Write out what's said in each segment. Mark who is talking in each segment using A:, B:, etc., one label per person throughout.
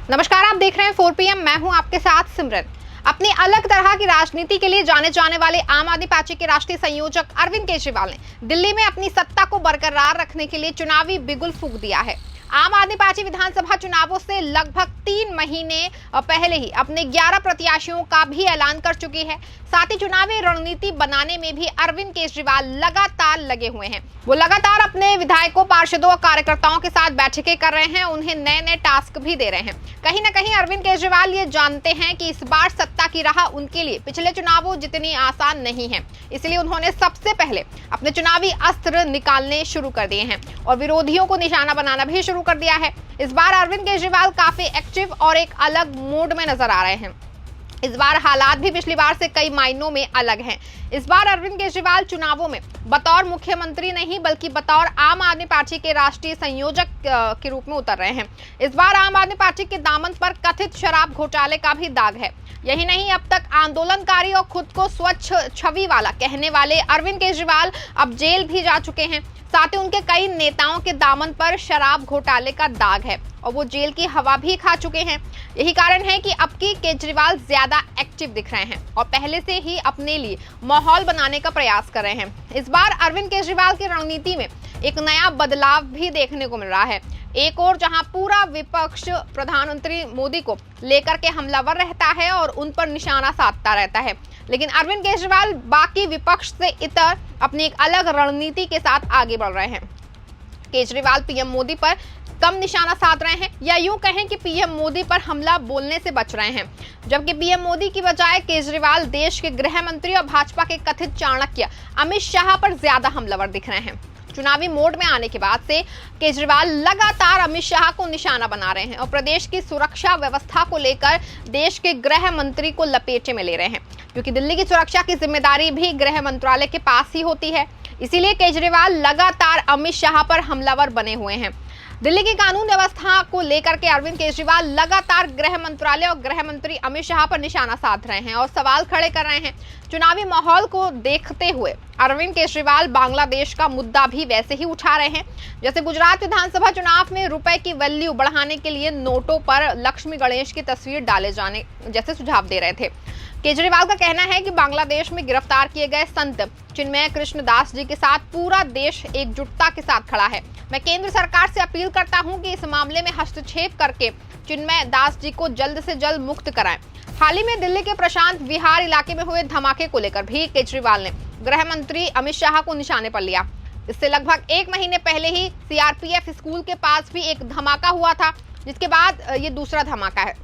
A: नमस्कार, आप देख रहे हैं 4 PM। मैं हूं आपके साथ सिमरन। अपनी अलग तरह की राजनीति के लिए जाने जाने वाले आम आदमी पार्टी के राष्ट्रीय संयोजक अरविंद केजरीवाल ने दिल्ली में अपनी सत्ता को बरकरार रखने के लिए चुनावी बिगुल फूंक दिया है। आम आदमी पार्टी विधानसभा चुनावों से लगभग 3 महीने पहले ही अपने 11 प्रत्याशियों का भी ऐलान कर चुकी है। साथ ही चुनावी रणनीति बनाने में भी अरविंद केजरीवाल लगातार लगे हुए हैं। वो लगातार अपने विधायकों, पार्षदों और कार्यकर्ताओं के साथ बैठकें कर रहे हैं, उन्हें नए नए टास्क भी दे रहे हैं। कहीं ना कहीं अरविंद केजरीवाल ये जानते हैं कि इस बार सत्ता की राह उनके लिए पिछले चुनावों जितनी आसान नहीं है, इसलिए उन्होंने सबसे पहले अपने चुनावी अस्त्र निकालने शुरू कर दिए हैं और विरोधियों को निशाना बनाना भी शुरू कर दिया है। इस बार अरविंद केजरीवाल काफी एक्टिव और एक अलग मूड में नजर आ रहे हैं। इस बार हालात भी पिछली बार से कई मायनों में अलग हैं। इस बार अरविंद केजरीवाल चुनावों में बतौर मुख्यमंत्री नहीं बल्कि बतौर आम आदमी पार्टी के राष्ट्रीय संयोजक के रूप में उतर रहे हैं। इस बार आम आदमी पार्टी के दामन पर कथित शराब घोटाले का भी दाग है। यही नहीं, अब तक आंदोलनकारी और खुद को स्वच्छ छवि वाला कहने वाले अरविंद केजरीवाल अब जेल भी जा चुके हैं। साथ ही उनके कई नेताओं के दामन पर शराब घोटाले का दाग है और वो जेल की हवा भी खा चुके हैं। यही कारण है कि अब की केजरीवाल ज्यादा एक्टिव दिख रहे हैं और पहले से ही अपने लिए माहौल बनाने का प्रयास कर रहे हैं। इस बार अरविंद केजरीवाल की रणनीति में एक नया बदलाव भी देखने को मिल रहा है। एक और जहां पूरा विपक्ष प्रधानमंत्री मोदी को लेकर के हमलावर रहता है और उन पर निशाना साधता रहता है, लेकिन अरविंद केजरीवाल बाकी विपक्ष से इतर अपनी एक अलग रणनीति के साथ आगे बढ़ रहे हैं। केजरीवाल पीएम मोदी पर कम निशाना साध रहे हैं या यूं कहें कि पीएम मोदी पर हमला बोलने से बच रहे हैं, जबकि पीएम मोदी की बजाय केजरीवाल देश के गृह मंत्री और भाजपा के कथित चाणक्य अमित शाह पर ज्यादा हमलावर दिख रहे हैं। चुनावी मोड में आने के बाद से केजरीवाल लगातार अमित शाह को निशाना बना रहे हैं और प्रदेश की सुरक्षा व्यवस्था को लेकर देश के गृह मंत्री को लपेटे में ले रहे हैं, क्योंकि दिल्ली की सुरक्षा की जिम्मेदारी भी गृह मंत्रालय के पास ही होती है। इसीलिए केजरीवाल लगातार अमित शाह पर हमलावर बने हुए हैं। दिल्ली की कानून व्यवस्था को लेकर के अरविंद केजरीवाल लगातार गृह मंत्रालय और गृह मंत्री अमित शाह पर निशाना साध रहे हैं और सवाल खड़े कर रहे हैं। चुनावी माहौल को देखते हुए अरविंद केजरीवाल बांग्लादेश का मुद्दा भी वैसे ही उठा रहे हैं, जैसे गुजरात विधानसभा चुनाव में रुपए की वैल्यू बढ़ाने के लिए नोटों पर लक्ष्मी गणेश की तस्वीर डाले जाने जैसे सुझाव दे रहे थे। केजरीवाल का कहना है कि बांग्लादेश में गिरफ्तार किए गए संत चिन्मय कृष्ण दास जी के साथ पूरा देश एकजुटता के साथ खड़ा है। मैं केंद्र सरकार से अपील करता हूं कि इस मामले में हस्तक्षेप करके चिन्मय दास जी को जल्द से जल्द मुक्त कराएं। हाल ही में दिल्ली के प्रशांत विहार इलाके में हुए धमाके को लेकर भी केजरीवाल ने गृह मंत्री अमित शाह को निशाने पर लिया। इससे लगभग 1 महीने पहले ही सीआरपीएफ स्कूल के पास भी एक धमाका हुआ था, जिसके बाद ये दूसरा धमाका है।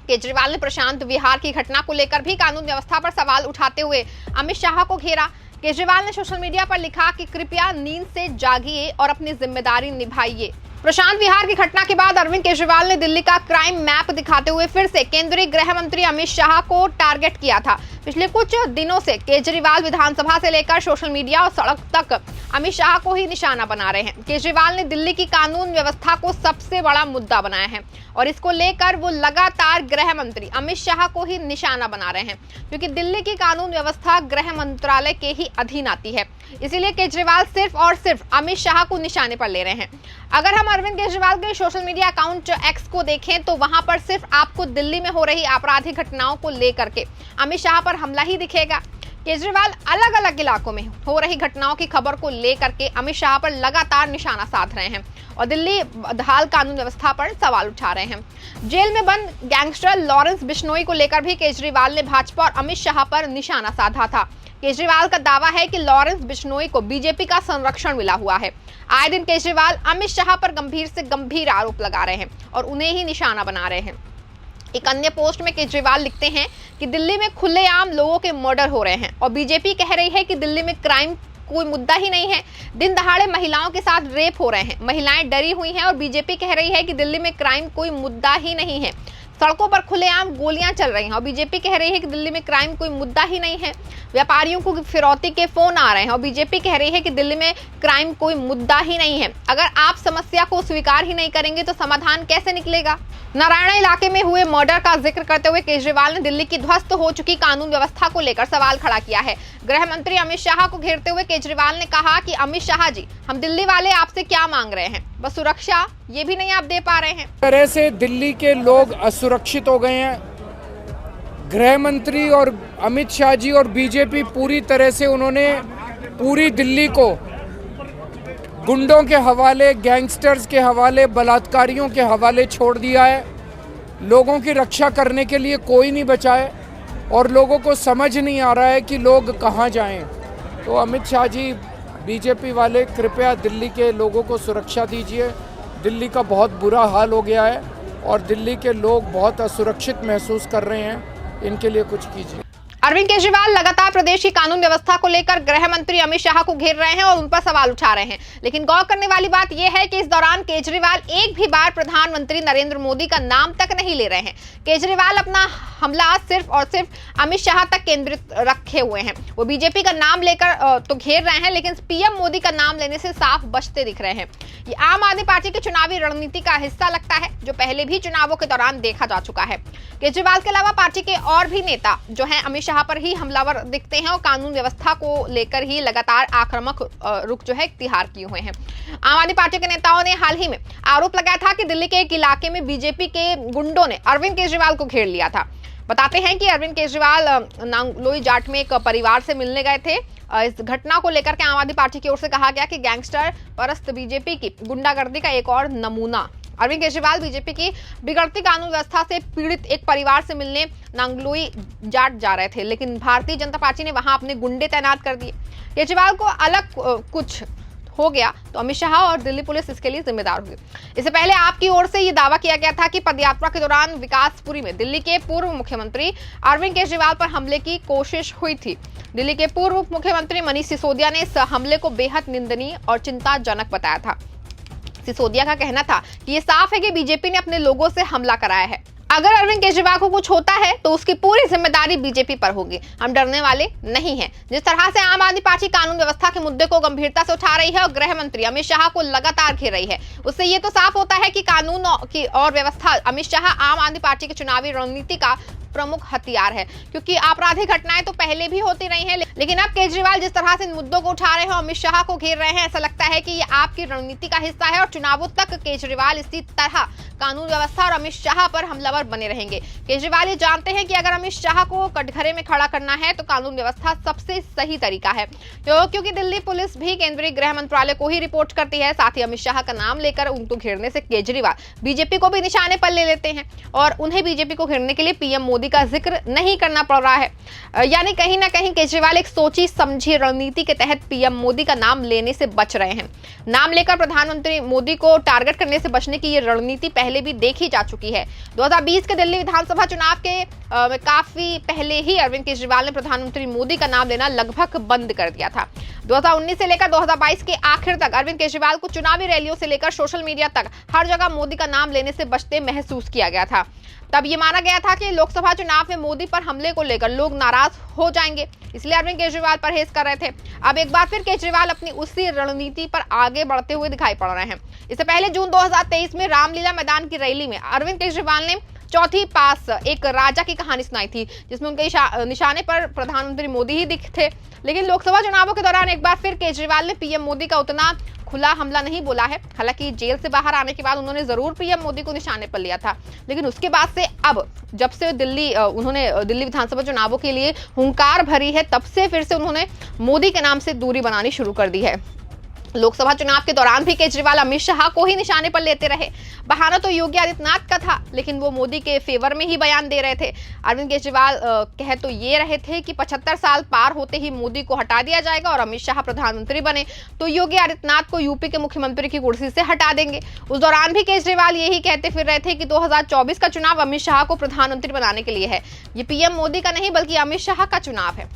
A: केजरीवाल ने प्रशांत विहार की घटना को लेकर भी कानून व्यवस्था पर सवाल उठाते हुए अमित शाह को घेरा। केजरीवाल ने सोशल मीडिया पर लिखा कि कृपया नींद से जागिए और अपनी जिम्मेदारी निभाइए। प्रशांत विहार की घटना के बाद अरविंद केजरीवाल ने दिल्ली का क्राइम मैप दिखाते हुए फिर से केंद्रीय गृह मंत्री अमित शाह को टारगेट किया था। पिछले कुछ दिनों से केजरीवाल विधानसभा से लेकर सोशल मीडिया और सड़क तक अमित शाह को ही निशाना बना रहे हैं। केजरीवाल ने दिल्ली की कानून व्यवस्था को सबसे बड़ा मुद्दा बनाया है और इसको लेकर वो लगातार गृह मंत्री अमित शाह को ही निशाना बना रहे हैं, क्योंकि दिल्ली की कानून व्यवस्था गृह मंत्रालय के ही अधीन आती है। इसीलिए केजरीवाल सिर्फ और सिर्फ अमित शाह को निशाने पर ले रहे हैं। अगर हम अरविंद केजरीवाल के सोशल मीडिया अकाउंट एक्स को देखें तो वहां पर सिर्फ आपको दिल्ली में हो रही आपराधिक घटनाओं को लेकर के अमित शाह पर हमला ही दिखेगा। केजरीवाल अलग अलग इलाकों में हो रही घटनाओं की खबर को लेकर के अमित शाह पर लगातार निशाना साध रहे हैं और दिल्ली बदहाल कानून व्यवस्था पर सवाल उठा रहे हैं। जेल में बंद गैंगस्टर लॉरेंस बिश्नोई को लेकर भी केजरीवाल ने भाजपा और अमित शाह पर निशाना साधा था। केजरीवाल का दावा है कि लॉरेंस बिश्नोई को बीजेपी का संरक्षण मिला हुआ है। आए दिन केजरीवाल अमित शाह पर गंभीर से गंभीर आरोप लगा रहे हैं और उन्हें ही निशाना बना रहे हैं। एक अन्य पोस्ट में केजरीवाल लिखते हैं कि दिल्ली में खुलेआम लोगों के मर्डर हो रहे हैं और बीजेपी कह रही है कि दिल्ली में क्राइम कोई मुद्दा ही नहीं है। दिन दहाड़े महिलाओं के साथ रेप हो रहे हैं, महिलाएं डरी हुई हैं और बीजेपी कह रही है कि दिल्ली में क्राइम कोई मुद्दा ही नहीं है। सड़कों पर खुलेआम गोलियां चल रही हैं और बीजेपी कह रही है कि दिल्ली में क्राइम कोई मुद्दा ही नहीं है। व्यापारियों को फिरौती के फोन आ रहे हैं और बीजेपी कह रही है कि दिल्ली में क्राइम कोई मुद्दा ही नहीं है। अगर आप समस्या को स्वीकार ही नहीं करेंगे तो समाधान कैसे निकलेगा। नारायण इलाके में हुए मर्डर का जिक्र करते हुए केजरीवाल ने दिल्ली की ध्वस्त हो चुकी कानून व्यवस्था को लेकर सवाल खड़ा किया है। गृह मंत्री अमित शाह को घेरते हुए केजरीवाल ने कहा कि अमित शाह जी, हम दिल्ली वाले आपसे क्या मांग रहे हैं? बस सुरक्षा ये भी नहीं आप दे पा रहे हैं।
B: तरह से दिल्ली के लोग असुरक्षित हो गए हैं। गृह मंत्री और अमित शाह जी और बीजेपी पूरी तरह से उन्होंने पूरी दिल्ली को गुंडों के हवाले, गैंगस्टर्स के हवाले, बलात्कारियों के हवाले छोड़ दिया है। लोगों की रक्षा करने के लिए कोई नहीं बचा है और लोगों को समझ नहीं आ रहा है कि लोग कहाँ जाएं। तो अमित शाह जी, बीजेपी वाले, कृपया दिल्ली के लोगों को सुरक्षा दीजिए। दिल्ली का बहुत बुरा हाल हो गया है और दिल्ली के लोग बहुत असुरक्षित महसूस कर रहे हैं। इनके लिए कुछ कीजिए।
A: अरविंद केजरीवाल लगातार प्रदेश की कानून व्यवस्था को लेकर गृह मंत्री अमित शाह को घेर रहे हैं और उन पर सवाल उठा रहे हैं। लेकिन गौर करने वाली बात यह है कि इस दौरान केजरीवाल एक भी बार प्रधानमंत्री नरेंद्र मोदी का नाम तक नहीं ले रहे हैं। केजरीवाल अपना हमला सिर्फ और सिर्फ अमित शाह तक केंद्रित रखे हुए हैं। वो बीजेपी का नाम लेकर तो घेर रहे हैं, लेकिन पीएम मोदी का नाम लेने से साफ बचते दिख रहे हैं। ये आम आदमी पार्टी की चुनावी रणनीति का हिस्सा लगता है, जो पहले भी चुनावों के दौरान देखा जा चुका है। केजरीवाल के अलावा पार्टी के और भी नेता जो हैं अमित शाह पर ही हमलावर दिखते हैं और कानून व्यवस्था को लेकर ही लगातार आक्रामक रुख जो है इख्तियार किए हुए हैं। आम आदमी पार्टी के नेताओं ने हाल ही में आरोप लगाया था कि दिल्ली के एक इलाके में बीजेपी के गुंडों ने अरविंद केजरीवाल को घेर लिया था। बताते हैं कि अरविंद केजरीवाल नांगलोई जाट में एक परिवार से मिलने गए थे। इस घटना को लेकर के आम आदमी पार्टी की ओर से कहा गया कि गैंगस्टर परस्त बीजेपी की गुंडागर्दी का एक और नमूना। अरविंद केजरीवाल बीजेपी की बिगड़ती कानून व्यवस्था से पीड़ित एक परिवार से मिलने नांगलोई जाट जा रहे थे, लेकिन भारतीय जनता पार्टी ने वहां अपने गुंडे तैनात कर दिए। केजरीवाल को अलग कुछ हो गया तो अमित शाह और दिल्ली पुलिस इसके लिए जिम्मेदार होगी। इससे पहले आपकी ओर से यह दावा किया गया था कि पदयात्रा के दौरान विकासपुरी में दिल्ली के पूर्व मुख्यमंत्री अरविंद केजरीवाल पर हमले की कोशिश हुई थी। दिल्ली के पूर्व उप मुख्यमंत्री मनीष सिसोदिया ने इस हमले को बेहद निंदनीय और चिंताजनक बताया था। सिसोदिया का कहना था कि ये साफ है कि बीजेपी ने अपने लोगों से हमला कराया है। अगर अरविंद केजरीवाल को कुछ होता है तो उसकी पूरी जिम्मेदारी बीजेपी पर होगी। हम डरने वाले नहीं हैं। जिस तरह से आम आदमी पार्टी कानून व्यवस्था के मुद्दे को गंभीरता से उठा रही है और गृह मंत्री अमित शाह को लगातार घेर रही है, उससे ये तो साफ होता है कि कानून की और व्यवस्था अमित शाह आम आदमी पार्टी की चुनावी रणनीति का प्रमुख हथियार है। क्योंकि आपराधिक घटनाएं तो पहले भी होती रही हैं, लेकिन अब केजरीवाल जिस तरह से इन मुद्दों को उठा रहे हैं, अमित शाह को घेर रहे हैं, ऐसा लगता है कि ये आपकी रणनीति का हिस्सा है और चुनावों तक केजरीवाल इसी तरह कानून व्यवस्था और अमित शाह पर हमलावर बने रहेंगे। केजरीवाल ये जानते हैं कि अगर अमित शाह को कटघरे में खड़ा करना है तो कानून व्यवस्था सबसे सही तरीका है, क्योंकि दिल्ली पुलिस भी केंद्रीय गृह मंत्रालय को ही रिपोर्ट करती है। साथ ही अमित शाह का नाम लेकर उनको घेरने से केजरीवाल बीजेपी को भी निशाने पर ले लेते हैं और उन्हें बीजेपी को घेरने के लिए पीएम मोदी का जिक्र नहीं करना पड़ रहा है। यानी कहीं ना कहीं केजरीवाल एक सोची समझी रणनीति के तहत पीएम मोदी का नाम लेने से बच रहे हैं। नाम लेकर प्रधानमंत्री मोदी को टारगेट करने से बचने की ये रणनीति पहले भी देखी जा चुकी है। 2020 के दिल्ली विधानसभा चुनाव के काफी पहले ही अरविंद केजरीवाल ने प्रधानमंत्री मोदी का नाम लेना लगभग बंद कर दिया था। 2019 से लेकर 2022 के आखिर तक अरविंद केजरीवाल को चुनावी रैलियों से लेकर सोशल मीडिया तक हर जगह मोदी का नाम लेने से बचते महसूस किया गया था। तब ये माना गया था कि लोकसभा चुनाव में मोदी पर हमले को लेकर लोग नाराज हो जाएंगे, इसलिए अरविंद केजरीवाल परहेज कर रहे थे। अब एक बार फिर केजरीवाल अपनी उसी रणनीति पर आगे बढ़ते हुए दिखाई पड़ रहे हैं। इससे पहले जून 2023 में रामलीला मैदान की रैली में अरविंद केजरीवाल ने चौथी पास एक राजा की कहानी सुनाई थी, जिसमें उनके निशाने पर प्रधानमंत्री मोदी ही दिखे थे। लेकिन लोकसभा चुनावों के दौरान एक बार फिर केजरीवाल ने पीएम मोदी का उतना खुला हमला नहीं बोला है। हालांकि जेल से बाहर आने के बाद उन्होंने जरूर पीएम मोदी को निशाने पर लिया था, लेकिन उसके बाद से अब जब से उन्होंने दिल्ली विधानसभा चुनावों के लिए हुंकार भरी है, तब से फिर से उन्होंने मोदी के नाम से दूरी बनानी शुरू कर दी है। लोकसभा चुनाव के दौरान भी केजरीवाल अमित शाह को ही निशाने पर लेते रहे। बहाना तो योगी आदित्यनाथ का था, लेकिन वो मोदी के फेवर में ही बयान दे रहे थे। अरविंद केजरीवाल कह तो ये रहे थे कि 75 साल पार होते ही मोदी को हटा दिया जाएगा और अमित शाह प्रधानमंत्री बने तो योगी आदित्यनाथ को यूपी के मुख्यमंत्री की कुर्सी से हटा देंगे। उस दौरान भी केजरीवाल यही कहते फिर रहे थे कि 2024 का चुनाव अमित शाह को प्रधानमंत्री बनाने के लिए है। ये पीएम मोदी का नहीं बल्कि अमित शाह का चुनाव है।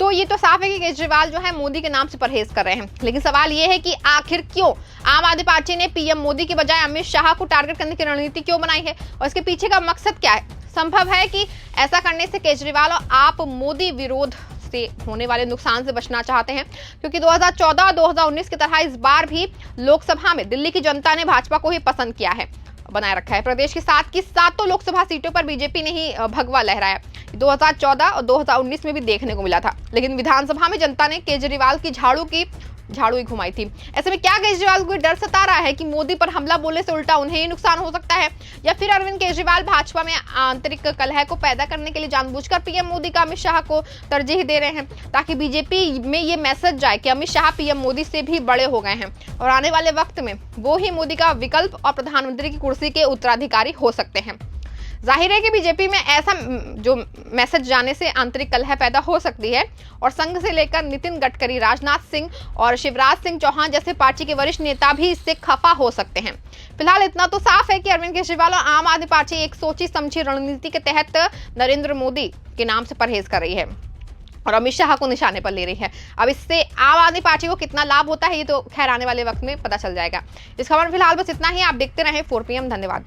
A: तो ये तो साफ है कि केजरीवाल जो है मोदी के नाम से परहेज कर रहे हैं। लेकिन सवाल ये है कि आखिर क्यों आम आदमी पार्टी ने पीएम मोदी की बजाय अमित शाह को टारगेट करने की रणनीति क्यों बनाई है और इसके पीछे का मकसद क्या है? संभव है कि ऐसा करने से केजरीवाल और आप मोदी विरोध से होने वाले नुकसान से बचना चाहते हैं, क्योंकि 2014 और 2019 की तरह इस बार भी लोकसभा में दिल्ली की जनता ने भाजपा को ही पसंद किया है, बनाए रखा है। प्रदेश की 7 की 7 लोकसभा सीटों पर बीजेपी ने ही भगवा लहराया। 2014 और 2019 में भी देखने को मिला था, लेकिन विधानसभा में जनता ने केजरीवाल की झाड़ू की झाड़ू ही घुमाई थी। ऐसे में क्या केजरीवाल को डर सता रहा है कि मोदी पर हमला बोलने से उल्टा उन्हें ही नुकसान हो सकता है, या फिर अरविंद केजरीवाल भाजपा में आंतरिक कलह को पैदा करने के लिए जानबूझकर पीएम मोदी का अमित शाह को तरजीह दे रहे हैं, ताकि बीजेपी में ये मैसेज जाए कि अमित शाह पीएम मोदी से भी बड़े हो गए हैं और आने वाले वक्त में वो ही मोदी का विकल्प और प्रधानमंत्री की कुर्सी के उत्तराधिकारी हो सकते हैं। जाहिर है कि बीजेपी में ऐसा जो मैसेज जाने से आंतरिक कलह पैदा हो सकती है और संघ से लेकर नितिन गडकरी, राजनाथ सिंह और शिवराज सिंह चौहान जैसे पार्टी के वरिष्ठ नेता भी इससे खफा हो सकते हैं। फिलहाल इतना तो साफ है कि अरविंद केजरीवाल और आम आदमी पार्टी एक सोची समझी रणनीति के तहत नरेंद्र मोदी के नाम से परहेज कर रही है और अमित शाह को निशाने पर ले रही है। अब इससे आम आदमी पार्टी को कितना लाभ होता है ये तो खैर आने वाले वक्त में पता चल जाएगा। इस खबर में फिलहाल बस इतना ही। आप देखते रहें 4 PM। धन्यवाद।